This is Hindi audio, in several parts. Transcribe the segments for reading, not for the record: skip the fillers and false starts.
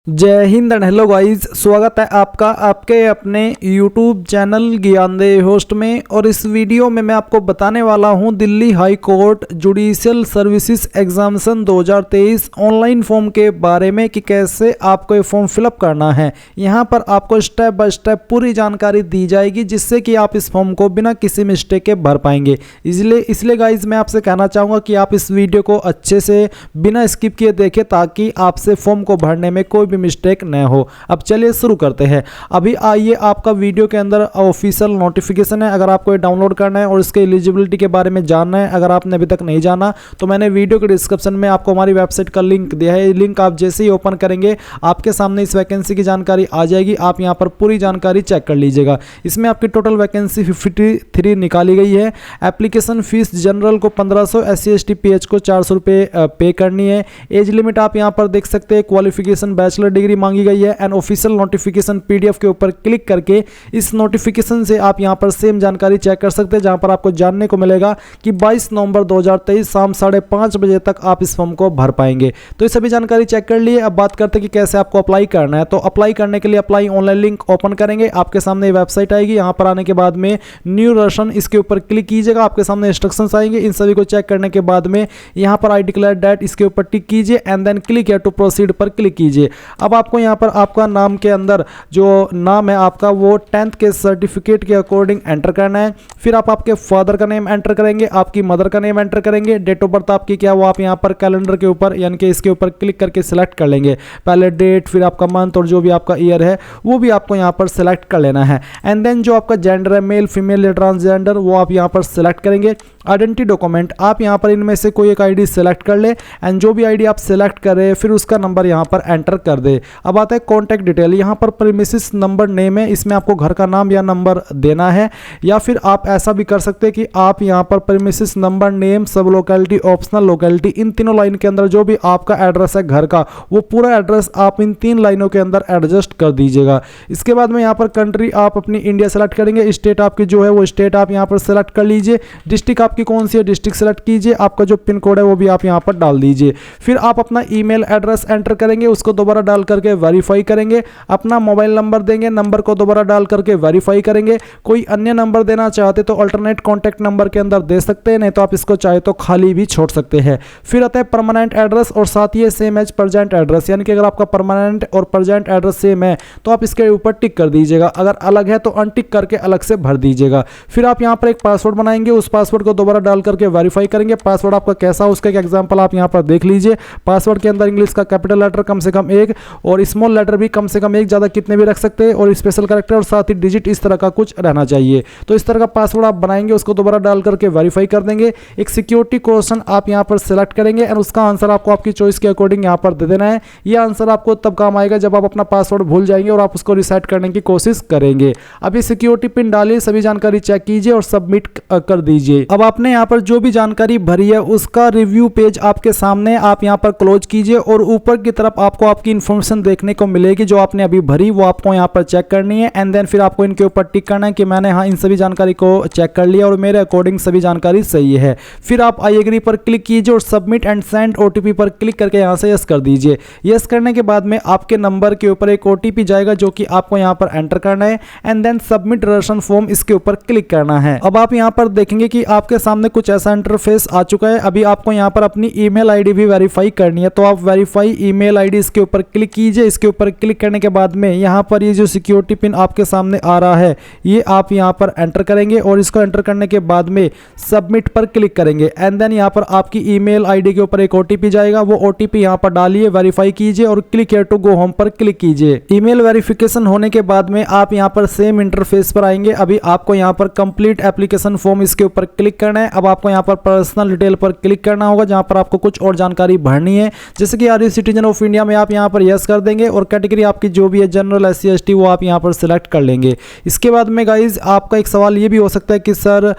जय हिंद एंड हेलो गाइस, स्वागत है आपका आपके अपने YouTube चैनल ज्ञानदेव होस्ट में। और इस वीडियो में मैं आपको बताने वाला हूं Delhi high court judicial services examination 2023 online form के बारे में कि कैसे आपको ये फॉर्म फिलअप करना है। यहां पर आपको स्टेप बाय स्टेप पूरी जानकारी दी जाएगी जिससे कि आप इस फॉर्म को बिना किसी मिस्टेक के भर पाएंगे। इसलिए गाइज मैं आपसे कहना चाहूँगा कि आप इस वीडियो को अच्छे से बिना स्किप किए देखें ताकि आपसे फॉर्म को भरने में कोई मिस्टेक न हो। अब चलिए शुरू करते हैं। अभी आइए, आपका वीडियो के अंदर ऑफिशियल नोटिफिकेशन है। अगर आपको ये डाउनलोड करना है और इसके एलिजिबिलिटी के बारे में जानना है, अगर आपने अभी तक नहीं जाना तो मैंने वीडियो के डिस्क्रिप्शन में आपको हमारी वेबसाइट का लिंक दिया है। लिंक आप जैसे ही ओपन करेंगे आपके सामने इस वैकेंसी की जानकारी आ जाएगी। आप यहाँ पर पूरी जानकारी चेक कर लीजिएगा। इसमें आपकी टोटल वैकेंसी 53 निकाली गई है। एप्लीकेशन फीस जनरल को 1500, SC ST PH को 400 रुपये पे करनी है। एज लिमिट आप यहाँ पर देख सकते हैं। क्वालिफिकेशन बैचलर डिग्री मांगी गई है। एंड ऑफिशियल नोटिफिकेशन PDF के ऊपर क्लिक करके इस नोटिफिकेशन से आप यहां पर सेम जानकारी चेक कर सकते हैं, जहां पर आपको जानने को मिलेगा कि 22 नवंबर 2023 शाम 5:30 बजे तक आप इस फॉर्म को भर पाएंगे। तो ये सभी जानकारी चेक कर लिए। अब बात करते हैं कि कैसे आपको अप्लाई करना है। तो अप्लाई करने के लिए अप्लाई ऑनलाइन लिंक ओपन करेंगे, आपके सामने वेबसाइट आएगी। यहां पर आने के बाद में न्यू रशन इसके ऊपर क्लिक कीजिएगा, आपके सामने इंस्ट्रक्शंस आएंगे। इन सभी को चेक करने के बाद में यहां पर आई डिक्लेयर दैट इसके ऊपर टिक कीजिए and then click here to proceed पर क्लिक कीजिए। अब आपको यहां पर आपका नाम के अंदर जो नाम है आपका वो 10th के सर्टिफिकेट के अकॉर्डिंग एंटर करना है। फिर आप आपके फादर का नेम एंटर करेंगे, आपकी मदर का नेम एंटर करेंगे। डेट ऑफ बर्थ आपकी क्या वो आप यहां पर कैलेंडर के ऊपर यानी कि इसके ऊपर क्लिक करके सिलेक्ट कर लेंगे। पहले डेट, फिर आपका मंथ और जो भी आपका ईयर है वो भी आपको यहां पर सिलेक्ट कर लेना है। एंड देन जो आपका जेंडर है, मेल फीमेल या ट्रांसजेंडर, वो आप यहां पर सिलेक्ट करेंगे। आइडेंटिटी डॉक्यूमेंट आप यहां पर इनमें से कोई एक आईडी सिलेक्ट कर ले एंड जो भी आईडी आप सिलेक्ट करें फिर उसका नंबर यहां पर एंटर कर दे। अब आता है कॉन्टैक्ट डिटेल। यहाँ पर प्रीमिसेस नंबर नेम है, इसमें आपको घर का नाम या नंबर देना है। या फिर आप ऐसा भी कर सकते हैं कि आप यहाँ पर प्रीमिसेस नंबर नेम सब लोकेलिटी ऑप्शनल लोकेलिटी इन तीनों लाइन के अंदर जो भी आपका एड्रेस है घर का वो पूरा एड्रेस आप इन 3 लाइनों के अंदर एडजस्ट कर दीजिएगा। इसके बाद में यहाँ पर कंट्री आप अपनी इंडिया सेलेक्ट करेंगे। स्टेट आपकी जो है वो स्टेट आप यहाँ पर सेलेक्ट कर लीजिए। डिस्ट्रिक्ट आपकी कौन सी है डिस्ट्रिक्ट सेलेक्ट कीजिए। आपका जो पिन कोड है वो भी आप यहाँ पर डाल दीजिए। फिर आप अपना ईमेल एड्रेस एंटर करेंगे, उसको दोबारा डाल करके वेरीफाई करेंगे। अपना मोबाइल नंबर देंगे, नंबर को दोबारा डाल करके वेरीफाई करेंगे। कोई अन्य नंबर देना चाहते तो अल्टरनेट कॉन्टैक्ट नंबर के अंदर दे सकते हैं, नहीं तो आप इसको चाहे तो खाली भी छोड़ सकते हैं। फिर आता है परमानेंट एड्रेस और साथ ही सेम एज प्रेजेंट एड्रेस, यानी कि अगर आपका परमानेंट और प्रेजेंट एड्रेस सेम है तो आप इसके ऊपर टिक कर दीजिएगा, अगर अलग है तो अनटिक करके अलग से भर दीजिएगा। फिर आप यहाँ पर एक पासवर्ड बनाएंगे, उस पासवर्ड को दोबारा डाल करके वेरीफाई करेंगे। पासवर्ड आपका कैसा हो उसका एक एग्जाम्पल आप यहाँ पर देख लीजिए। पासवर्ड के अंदर इंग्लिश का कैपिटल लेटर कम से कम 1 और स्मॉल लेटर भी कम से कम 1, ज़्यादा कितने भी रख सकते हैं, और स्पेशल कैरेक्टर और साथ ही डिजिट इस तरह का कुछ रहना चाहिए। तो इस तरह का पासवर्ड आप बनाएंगे, उसको दोबारा डाल करके वेरीफाई कर देंगे। एक सिक्योरिटी क्वेश्चन आप यहां पर सिलेक्ट करेंगे और उसका आंसर आपको आपकी चॉइस के अकॉर्डिंग यहां पर दे देना है। यह आंसर आपको तब काम आएगा जब आप अपना पासवर्ड भूल जाएंगे और आप उसको रिसेट करने की कोशिश करेंगे। अब ये सिक्योरिटी पिन डालिए, सभी जानकारी चेक कीजिए और सबमिट कर दीजिए। अब आपने यहाँ पर जो भी जानकारी भरी है उसका रिव्यू पेज आपके सामने आप यहाँ पर क्लोज कीजिए और ऊपर की तरफ आपको आपकी इंफॉर्मेशन देखने को मिलेगी जो आपने अभी भरी, वो आपको यहाँ पर चेक करनी है। एंड देन फिर आपको इनके ऊपर टिक करना है कि मैंने हाँ इन सभी जानकारी को चेक कर लिया और मेरे अकॉर्डिंग सभी जानकारी सही है। फिर आप आई एग्री पर क्लिक कीजिए और सबमिट एंड सेंड OTP पर क्लिक करके यहाँ से यस कर दीजिए। यस करने के बाद में आपके नंबर के ऊपर एक OTP जाएगा जो कि आपको यहाँ पर एंटर करना है। And then submit Roshan form इसके ऊपर क्लिक करना है। अब आप यहाँ पर देखेंगे कि आपके सामने कुछ ऐसा इंटरफेस आ चुका है। अभी आपको यहाँ पर अपनी ईमेल आईडी भी वेरीफाई करनी है, तो आप वेरीफाई ईमेल आईडी इसके ऊपर क्लिक कीजिए। इसके ऊपर क्लिक करने के बाद में यहाँ पर ये जो सिक्योरिटी पिन आपके सामने आ रहा है ये आप यहाँ पर एंटर करेंगे और इसको एंटर करने के बाद में सबमिट पर क्लिक करेंगे। एंड देन यहाँ पर आपकी ईमेल आईडी के ऊपर एक OTP जाएगा, वो OTP यहाँ पर डालिए, वेरीफाई कीजिए और click here to go home पर क्लिक कीजिए। ईमेल वेरिफिकेशन होने के बाद में आप यहाँ पर सेम इंटरफेस पर आएंगे। अभी आपको यहाँ पर कंप्लीट एप्लीकेशन फॉर्म इसके ऊपर क्लिक करना है। अब आपको यहाँ पर पर्सनल डिटेल पर क्लिक करना होगा जहाँ पर आपको कुछ और जानकारी भरनी है, जैसे कि are you citizen of India में आप यहाँ पर यस कर देंगे और कैटेगरी आपकी जो भी है जनरल SC ST वो आप यहाँ पर सिलेक्ट कर लेंगे। इसके बाद में गाइज आपका एक सवाल ये भी हो सकता है कि सर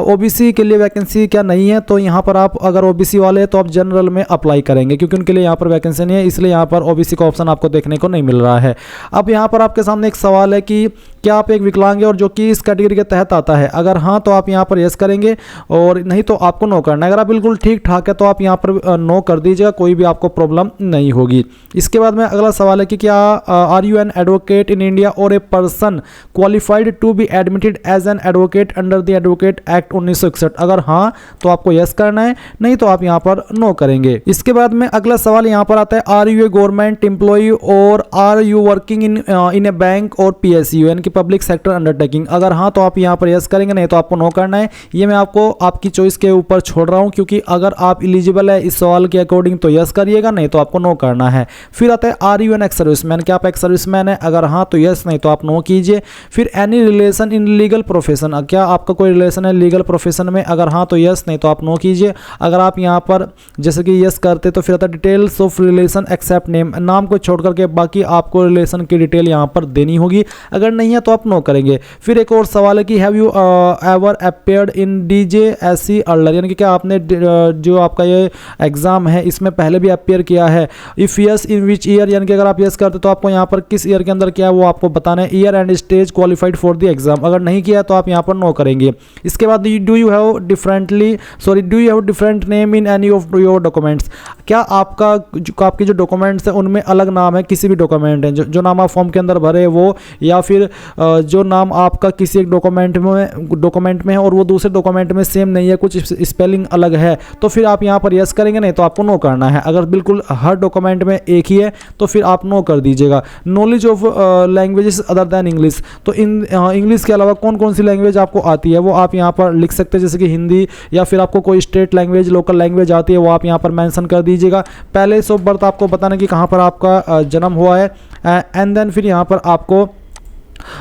OBC के लिए वैकेंसी क्या नहीं है, तो यहाँ पर आप अगर OBC वाले हैं तो आप जनरल में अप्लाई करेंगे क्योंकि उनके लिए यहाँ पर वैकेंसी नहीं है, इसलिए यहाँ पर OBC का ऑप्शन आपको देखने को नहीं मिल रहा है। अब यहाँ पर आपके सामने एक सवाल है कि क्या आप एक विकलांग है और जो कि इस कैटेगरी के तहत आता है? अगर हाँ तो आप यहाँ पर यस करेंगे और नहीं तो आपको नो करना है। अगर आप बिल्कुल ठीक ठाक है तो आप यहाँ पर नो कर दीजिएगा, कोई भी आपको प्रॉब्लम नहीं होगी। इसके बाद में अगला सवाल है कि क्या are you an advocate in India or a person qualified to be admitted as an advocate under the advocate act 1961? अगर हाँ तो आपको यस करना है, नहीं तो आप यहाँ पर नो करेंगे। इसके बाद में अगला सवाल यहाँ पर आता है, are you a government employ or are you working in a bank or PSU यानी कि पब्लिक सेक्टर अंडरटेकिंग? अगर हाँ तो आप यहाँ पर यस करेंगे, नहीं तो आपको नो करना है। ये मैं आपको आपकी चॉइस के ऊपर छोड़ रहा हूँ, क्योंकि अगर आप एलिजिबल है इस सवाल के अकॉर्डिंग तो यस करिएगा, नहीं तो आपको नो करना है। फिर आता है, are you an ex serviceman? क्या आप एक्स सर्विसमैन है? अगर हाँ तो यस, नहीं तो आप नो कीजिए। फिर any relation in legal profession? क्या आपका कोई रिलेशन है लीगल प्रोफेशन में? अगर हाँ तो यस, नहीं तो आप नो कीजिए। अगर आप यहाँ पर जैसे कि यस करते तो फिर आता है details of relation except name, नाम को छोड़ करके बाकी आपको रिलेशन की डिटेल यहाँ पर देनी होगी। अगर नहीं है तो आप नो करेंगे। फिर एक और सवाल है कि have you ever appeared in DJSC earlier? यानी कि क्या आपने जो आपका ये एग्जाम है इसमें पहले भी अपीयर किया है? If yes in which year? यानी कि अगर आप यस करते तो आपको यहाँ पर किस ईयर के अंदर किया है वो आपको बताना है। Year and stage qualified for the exam? अगर नहीं किया तो आप यहाँ पर नो करेंगे। इसके बाद do you have different name in any of your documents? क्या आपके जो डॉक्यूमेंट्स है उनमें अलग नाम है? किसी भी डॉक्यूमेंट है जो नाम आप फॉर्म के अंदर भरे वो, या फिर जो नाम आपका किसी एक डॉक्यूमेंट में है और वो दूसरे डॉक्यूमेंट में सेम नहीं है, कुछ स्पेलिंग अलग है, तो फिर आप यहाँ पर यस करेंगे, नहीं तो आपको नो करना है। अगर बिल्कुल हर डॉक्यूमेंट में एक ही है तो फिर आप नो कर दीजिएगा। Knowledge of languages other than English? तो इंग्लिश के अलावा कौन कौन सी लैंग्वेज आपको आती है वो आप यहाँ पर लिख सकते हैं, जैसे कि हिंदी, या फिर आपको कोई स्टेट लैंग्वेज लोकल लैंग्वेज आती है वो आप यहाँ पर मेंशन कर दीजिएगा। पहले ऑफ बर्थ आपको बताना कि कहाँ पर आपका जन्म हुआ है, एंड देन फिर यहाँ पर आपको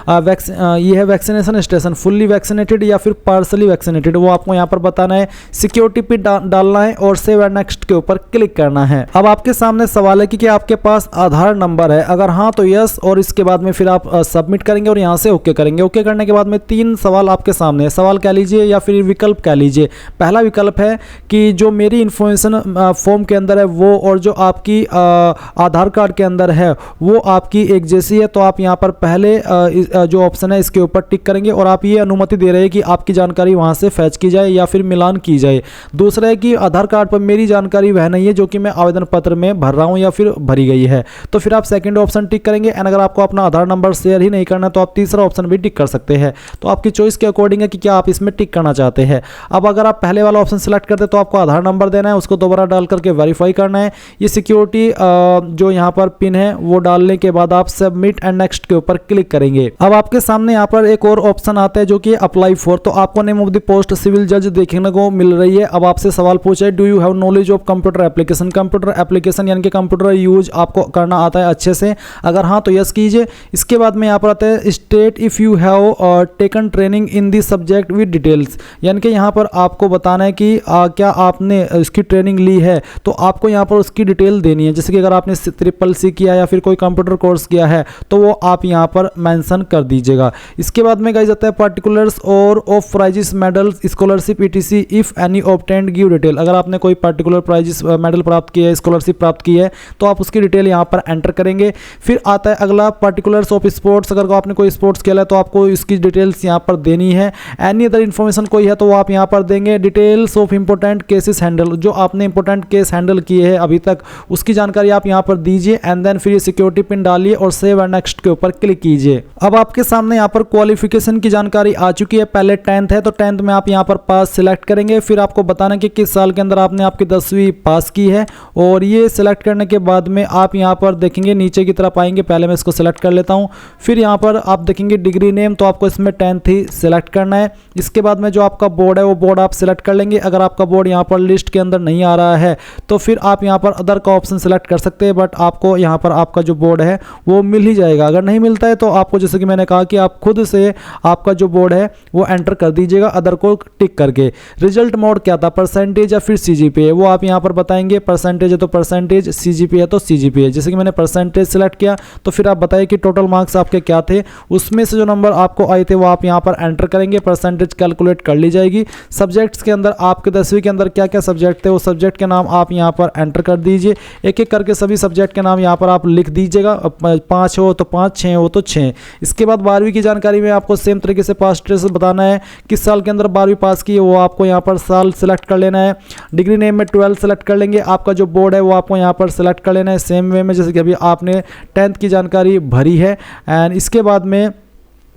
ये है वैक्सीनेशन स्टेशन, फुल्ली वैक्सीनेटेड या फिर पार्सली वैक्सीनेटेड, वो आपको यहाँ पर बताना है। सिक्योरिटी पे डालना है और सेव एंड नेक्स्ट के ऊपर क्लिक करना है। अब आपके सामने सवाल है कि क्या आपके पास आधार नंबर है? अगर हाँ तो यस, और इसके बाद में फिर आप सबमिट करेंगे और यहाँ से ओके करेंगे। ओके करने के बाद में 3 सवाल आपके सामने है, सवाल कह लीजिए या फिर विकल्प कह लीजिए। पहला विकल्प है कि जो मेरी इन्फॉर्मेशन फॉर्म के अंदर है वो और जो आपकी आधार कार्ड के अंदर है वो आपकी एक जैसी है, तो आप यहाँ पर पहले जो ऑप्शन है इसके ऊपर टिक करेंगे और आप ये अनुमति दे रहे हैं कि आपकी जानकारी वहां से फैच की जाए या फिर मिलान की जाए। दूसरा है कि आधार कार्ड पर मेरी जानकारी वह नहीं है जो कि मैं आवेदन पत्र में भर रहा हूं या फिर भरी गई है, तो फिर आप सेकंड ऑप्शन टिक करेंगे। एंड अगर आपको अपना आधार नंबर शेयर ही नहीं करना तो आप तीसरा ऑप्शन भी टिक कर सकते हैं। तो आपकी चॉइस के अकॉर्डिंग है कि क्या आप इसमें टिक करना चाहते हैं। अब अगर आप पहले वाला ऑप्शन सेलेक्ट करते तो आपको आधार नंबर देना है, उसको दोबारा डाल करके वेरीफाई करना है। ये सिक्योरिटी जो यहाँ पर पिन है वो डालने के बाद आप सबमिट एंड नेक्स्ट के ऊपर क्लिक करेंगे। अब आपके सामने यहाँ पर एक और ऑप्शन आता है जो कि अप्लाई फॉर, तो आपको name of the post civil जज देखने को मिल रही है। अब आपसे सवाल पूछा है, do you have knowledge of computer application? Computer application यानी कि कंप्यूटर यूज आपको करना आता है अच्छे से? अगर हाँ तो यस कीजिए। इसके बाद में यहाँ पर आता है state if you have taken training in the subject with details, यानी कि यहाँ पर आपको बताना है कि क्या आपने इसकी ट्रेनिंग ली है, तो आपको यहाँ पर उसकी डिटेल देनी है। जैसे कि अगर आपने CCC किया या फिर कोई कंप्यूटर कोर्स किया है तो वो आप यहाँ पर मेंशन कर दीजिएगा। इसके बाद में गाइस आता है पार्टिकुलर्स और of prizes medals scholarship ETC if any obtained give detail. अगर आपने कोई पार्टिकुलर प्राइजेस मेडल प्राप्त किया है, स्कॉलरशिप प्राप्त की है, तो आप उसकी डिटेल यहाँ पर एंटर करेंगे। फिर आता है अगला पार्टिकुलर्स ऑफ स्पोर्ट्स, अगर आपने कोई स्पोर्ट्स खेला है तो आपको इसकी डिटेल्स यहाँ पर देनी है। एनी अदर इन्फॉर्मेशन कोई है तो वो आप यहाँ पर देंगे। Details of important cases handle, जो आपने इंपॉर्टेंट केस हैंडल किए हैं अभी तक उसकी जानकारी आप यहाँ पर दीजिए। एंड देन फिर ये सिक्योरिटी पिन डालिए और सेव एंड नेक्स्ट के ऊपर क्लिक कीजिए। अब आपके सामने यहाँ पर क्वालिफिकेशन की जानकारी आ चुकी है। पहले 10th है तो 10th में आप यहाँ पर पास सिलेक्ट करेंगे। फिर आपको बताना कि किस साल के अंदर आपने आपकी 10वीं पास की है, और ये सिलेक्ट करने के बाद में आप यहाँ पर देखेंगे नीचे की तरफ आएंगे। पहले मैं इसको सिलेक्ट कर लेता हूँ। फिर यहाँ पर आप देखेंगे डिग्री नेम, तो आपको इसमें 10th ही सिलेक्ट करना है। इसके बाद में जो आपका बोर्ड है वो बोर्ड आप सिलेक्ट कर लेंगे। अगर आपका बोर्ड यहाँ पर लिस्ट के अंदर नहीं आ रहा है तो फिर आप यहाँ पर अदर का ऑप्शन सिलेक्ट कर सकते हैं, बट आपको यहाँ पर आपका जो बोर्ड है वो मिल ही जाएगा। अगर नहीं मिलता है तो आपको, जैसे कि मैंने कहा, कि आप खुद से आपका जो बोर्ड है वो एंटर कर दीजिएगा अदर को टिक करके। रिजल्ट मोड क्या था, परसेंटेज या फिर CGPA, वो आप यहाँ पर बताएंगे। परसेंटेज है तो परसेंटेज, CGPA है तो CGPA। जैसे कि मैंने परसेंटेज सिलेक्ट किया तो फिर आप बताइए कि टोटल मार्क्स आपके क्या थे, उसमें से जो नंबर आपको आए थे वो आप यहाँ पर एंटर करेंगे। परसेंटेज कैलकुलेट कर ली जाएगी। सब्जेक्ट्स के अंदर आपके 10वीं के अंदर क्या क्या सब्जेक्ट थे वो सब्जेक्ट के नाम आप यहाँ पर एंटर कर दीजिए। एक एक करके सभी सब्जेक्ट के नाम यहाँ पर आप लिख दीजिएगा। 5 हो तो 5, 6 हो तो 6। इसके बाद 12वीं की जानकारी में आपको सेम तरीके से पास स्टेटस बताना है, किस साल के अंदर 12वीं पास की है वो आपको यहाँ पर साल सेलेक्ट कर लेना है। डिग्री नेम में 12 सेलेक्ट कर लेंगे, आपका जो बोर्ड है वो आपको यहाँ पर सेलेक्ट कर लेना है सेम वे में जैसे कि अभी आपने 10th की जानकारी भरी है। एंड इसके बाद में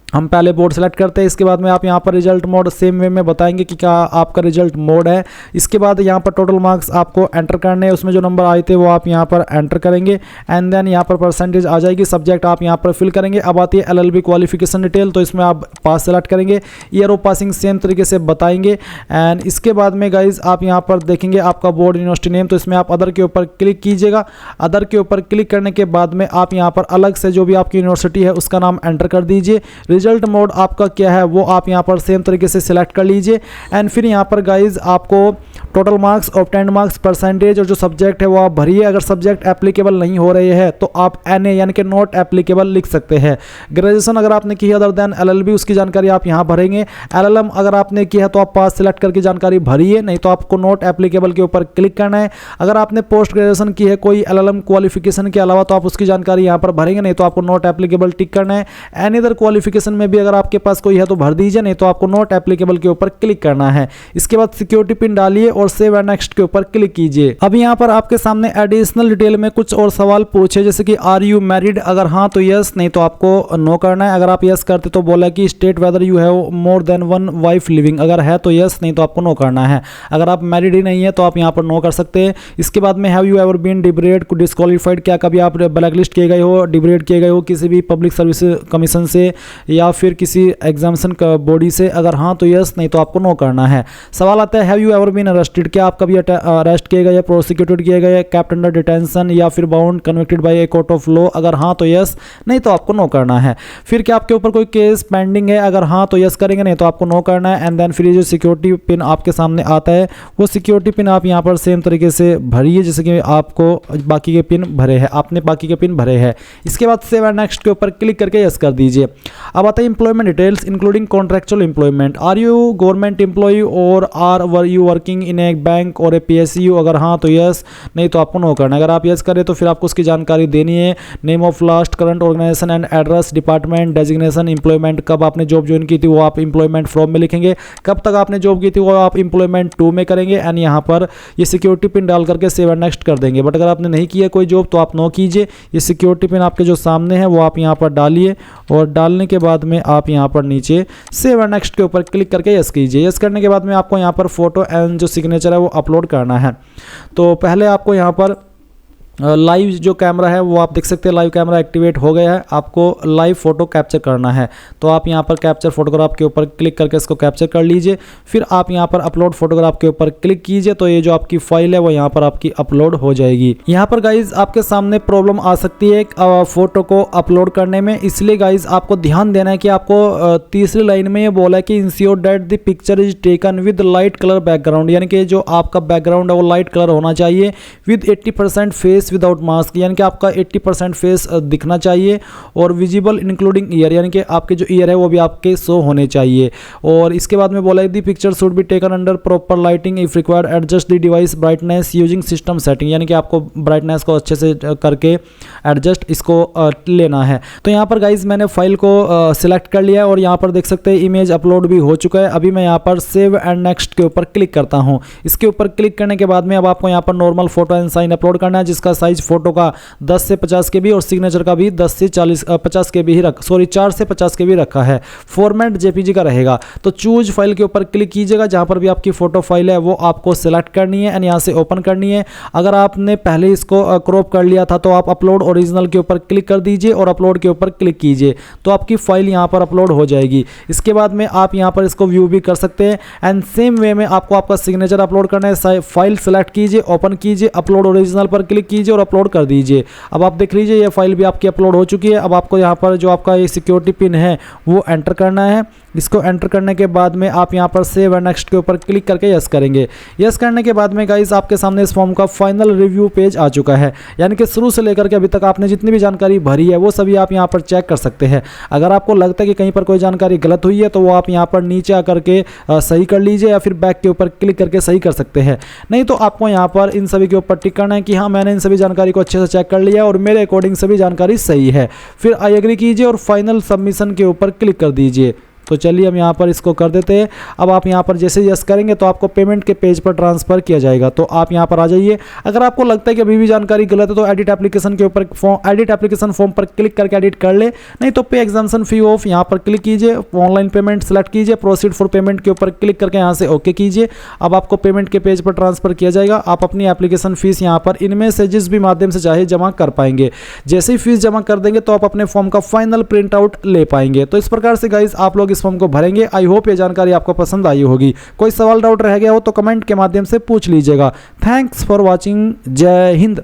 हम पहले बोर्ड सेलेक्ट करते हैं, इसके बाद में आप यहाँ पर रिजल्ट मोड सेम वे में बताएंगे कि क्या आपका रिजल्ट मोड है। इसके बाद यहाँ पर टोटल मार्क्स आपको एंटर करने हैं, उसमें जो नंबर आए थे वो आप यहाँ पर एंटर करेंगे एंड देन यहाँ पर परसेंटेज आ जाएगी, सब्जेक्ट आप यहाँ पर फिल करेंगे। अब आती है LLB क्वालिफिकेशन डिटेल, तो इसमें आप पास सेलेक्ट करेंगे, ईयर ऑफ पासिंग सेम तरीके से बताएंगे। एंड इसके बाद में गाइज आप यहाँ पर देखेंगे आपका बोर्ड यूनिवर्सिटी नेम, तो इसमें आप अदर के ऊपर क्लिक कीजिएगा। अदर के ऊपर क्लिक करने के बाद में आप यहाँ पर अलग से जो भी आपकी यूनिवर्सिटी है उसका नाम एंटर कर दीजिए। रिजल्ट मोड आपका क्या है वो आप यहां पर सेम तरीके से सिलेक्ट कर लीजिए। एंड फिर यहां पर गाइज आपको total marks, obtained marks, percentage और जो सब्जेक्ट है वो आप भरिए। अगर सब्जेक्ट एप्लीकेबल नहीं हो रहे हैं तो आप NA यानी कि नॉट एप्लीकेबल लिख सकते हैं। ग्रेजुएशन अगर आपने की है अदर देन LLB उसकी जानकारी आप यहां भरेंगे। LLM अगर आपने की है तो आप पास सिलेक्ट करके जानकारी भरिए, नहीं तो आपको नॉट एप्लीकेबल के ऊपर क्लिक करना है। अगर आपने पोस्ट ग्रेजुएशन की है कोई LLM क्वालिफिकेशन के अलावा तो आप उसकी जानकारी यहां पर भरेंगे, नहीं तो आपको नॉट एप्लीकेबल टिक करना है। एनी अदर क्वालिफिकेशन में भी अगर आपके पास कोई है तो भर दीजिए, नहीं तो आपको नॉट एप्लीकेबल के ऊपर क्लिक करना है। इसके बाद सिक्योरिटी पिन डालिए और सेव एंड नेक्स्ट के ऊपर क्लिक कीजिए। अब यहाँ पर आपके सामने एडिशनल डिटेल में कुछ और सवाल पूछे, जैसे कि आर यू मैरिड, अगर हाँ तो यस, नहीं तो आपको नो करना है। अगर आप यस करते तो बोला कि state whether you have more than one wife living, अगर है तो यस, नहीं तो आपको नो करना है। अगर आप मैरिड ही नहीं है तो आप यहाँ पर नो कर सकते हैं। इसके बाद में have you ever been debarred disqualified, क्या कभी आप ब्लैक लिस्ट किए गए हो, डिब्रेड किए गए हो किसी भी पब्लिक सर्विस कमीशन से या फिर किसी एग्जामिनेशन बॉडी से, अगर हाँ तो यस, नहीं तो आपको नो करना है। सवाल आता है have you ever been arrested, क्या आप कभी अरेस्ट किए गए, प्रोसिक्यूटेड किए गए, केप्ट अंडर डिटेंशन या फिर bound convicted by a court of law, अगर हाँ तो यस, नहीं तो आपको नो करना है। फिर क्या आपके ऊपर कोई केस पेंडिंग है, अगर हाँ तो यस करेंगे, नहीं तो आपको नो करना है। एंड देन फिर ये जो सिक्योरिटी पिन आपके सामने आता है वो सिक्योरिटी पिन आप यहाँ पर सेम तरीके से भरिए जैसे कि आपको बाकी के पिन भरे हैं, आपने बाकी के पिन भरे हैं। इसके बाद सेव एंड नेक्स्ट के ऊपर क्लिक करके यस कर दीजिए। अब आता है employment details including contractual employment, are you government employ or are you working in a bank or a PSU, अगर हाँ तो यस, नहीं तो आपको नो करना है। अगर आप यस करें तो फिर आपको उसकी जानकारी देनी है, name of last current organisation and address, department, designation, employment, कब आपने जॉब ज्वाइन की थी वो आप एम्प्लॉयमेंट फ्रॉम में लिखेंगे, कब तक आपने जॉब की थी वो आप एम्प्लॉयमेंट 2 में करेंगे। एंड यहाँ पर ये सिक्योरिटी पिन डाल करके सेव एंड नेक्स्ट कर देंगे। बट अगर आपने नहीं किया कोई जॉब तो आप नो कीजिए। ये सिक्योरिटी पिन आपके जो सामने है वो आप यहाँ पर डालिए और डालने के बाद में आप यहाँ पर नीचे सेव एंड नेक्स्ट के ऊपर क्लिक करके यस कीजिए। यस करने के बाद में आपको यहाँ पर फोटो एंड जो सिग्नेचर है वो अपलोड करना है। तो पहले आपको यहाँ पर लाइव जो कैमरा है वो आप देख सकते हैं, लाइव कैमरा एक्टिवेट हो गया है। आपको लाइव फोटो कैप्चर करना है तो आप यहाँ पर कैप्चर फोटोग्राफ के ऊपर क्लिक करके इसको कैप्चर कर लीजिए। फिर आप यहाँ पर अपलोड फोटोग्राफ के ऊपर क्लिक कीजिए तो ये जो आपकी फाइल है वो यहाँ पर आपकी अपलोड हो जाएगी। यहाँ पर गाइज आपके सामने प्रॉब्लम आ सकती है फोटो को अपलोड करने में, इसलिए गाइज आपको ध्यान देना है कि आपको तीसरी लाइन में ये बोला है कि ensure that the picture is taken with light colour background, यानी कि जो आपका बैकग्राउंड है वो लाइट कलर होना चाहिए विद 80% फेस विदाउट मास्क, यानी कि आपका 80% फेस दिखना चाहिए और विजिबल इंक्लूडिंग ईयर, यानी कि आपके जो ईयर है वो भी आपके शो होने चाहिए। और इसके बाद में बोला है the picture should be taken under proper lighting if required adjust the device brightness using system setting, यानी कि आपको ब्राइटनेस को अच्छे से करके एडजस्ट इसको लेना है। तो यहाँ पर गाइज मैंने फाइल को सिलेक्ट कर लिया और यहाँ पर देख सकते हैं इमेज अपलोड भी हो चुका है। अभी मैं यहाँ पर सेव एंड नेक्स्ट के ऊपर क्लिक करता हूँ। इसके ऊपर क्लिक करने के बाद में अब आपको यहाँ पर normal photo and sign upload करना है, जिसका साइज फोटो का 10 से 50 KB और सिग्नेचर का भी 10 से 50 KB ही 4 से 50 KB रखा है। फॉर्मेट JPG का रहेगा। तो चूज फाइल के ऊपर क्लिक कीजिएगा, जहां पर भी आपकी फोटो फाइल है वो आपको सिलेक्ट करनी है एंड यहाँ से ओपन करनी है। अगर आपने पहले इसको क्रॉप कर लिया था तो आप अपलोड ओरिजिनल के ऊपर क्लिक कर दीजिए और अपलोड के ऊपर क्लिक कीजिए तो आपकी फाइल यहाँ पर अपलोड हो जाएगी। इसके बाद में आप यहाँ पर इसको व्यू भी कर सकते हैं एंड सेम वे में आपको आपका सिग्नेचर अपलोड करना है। फाइल सेलेक्ट कीजिए, ओपन कीजिए, अपलोड ओरिजिनल पर क्लिक कीजिए और अपलोड कर दीजिए। अब आप देख लीजिए ये फाइल भी आपकी अपलोड हो चुकी है। अब आपको यहाँ पर जो आपका ये सिक्योरिटी पिन है वो एंटर करना है इसको एंटर करने के बाद में आप यहाँ पर सेव एंड नेक्स्ट के ऊपर क्लिक करके यस करेंगे। यस करने के बाद में गाइस आपके सामने इस फॉर्म का फाइनल रिव्यू पेज आ चुका है, यानी कि शुरू से लेकर के अभी तक आपने जितनी भी जानकारी भरी है वो सभी आप यहाँ पर चेक कर सकते हैं। अगर आपको लगता है कि कहीं पर कोई जानकारी गलत हुई है तो वो आप यहाँ पर नीचे आकर के सही कर लीजिए, या फिर बैक के ऊपर क्लिक करके सही कर सकते हैं। नहीं तो आपको यहाँ पर इन सभी के ऊपर टिक करना है कि हाँ मैंने इन सभी जानकारी को अच्छे से चेक कर लिया और मेरे अकॉर्डिंग सभी जानकारी सही है। फिर आई एग्री कीजिए और फाइनल सबमिशन के ऊपर क्लिक कर दीजिए। तो चलिए हम यहाँ पर इसको कर देते हैं। अब आप यहाँ पर जैसे यस करेंगे तो आपको पेमेंट के पेज पर ट्रांसफर किया जाएगा। तो आप यहाँ पर आ जाइए। अगर आपको लगता है कि अभी भी जानकारी गलत है तो एडिट एप्लीकेशन के ऊपर एडिट एप्लीकेशन फॉर्म पर क्लिक करके एडिट कर ले, नहीं तो पे एग्जाम्पशन फी ऑफ यहाँ पर क्लिक कीजिए, ऑनलाइन पेमेंट सेलेक्ट कीजिए, प्रोसीड फॉर पेमेंट के ऊपर क्लिक करके यहाँ से ओके कीजिए। अब आपको पेमेंट के पेज पर ट्रांसफर किया जाएगा। आप अपनी एप्लीकेशन फीस यहाँ पर इनमें से जिस भी माध्यम से चाहे जमा कर पाएंगे। जैसे ही फीस जमा कर देंगे तो आप अपने फॉर्म का फाइनल प्रिंट आउट ले पाएंगे। तो इस प्रकार से गाइस आप लोग इस फॉर्म को भरेंगे। आई होप ये जानकारी आपको पसंद आई होगी। कोई सवाल डाउट रह गया हो तो कमेंट के माध्यम से पूछ लीजिएगा। Thanks for watching. जय हिंद।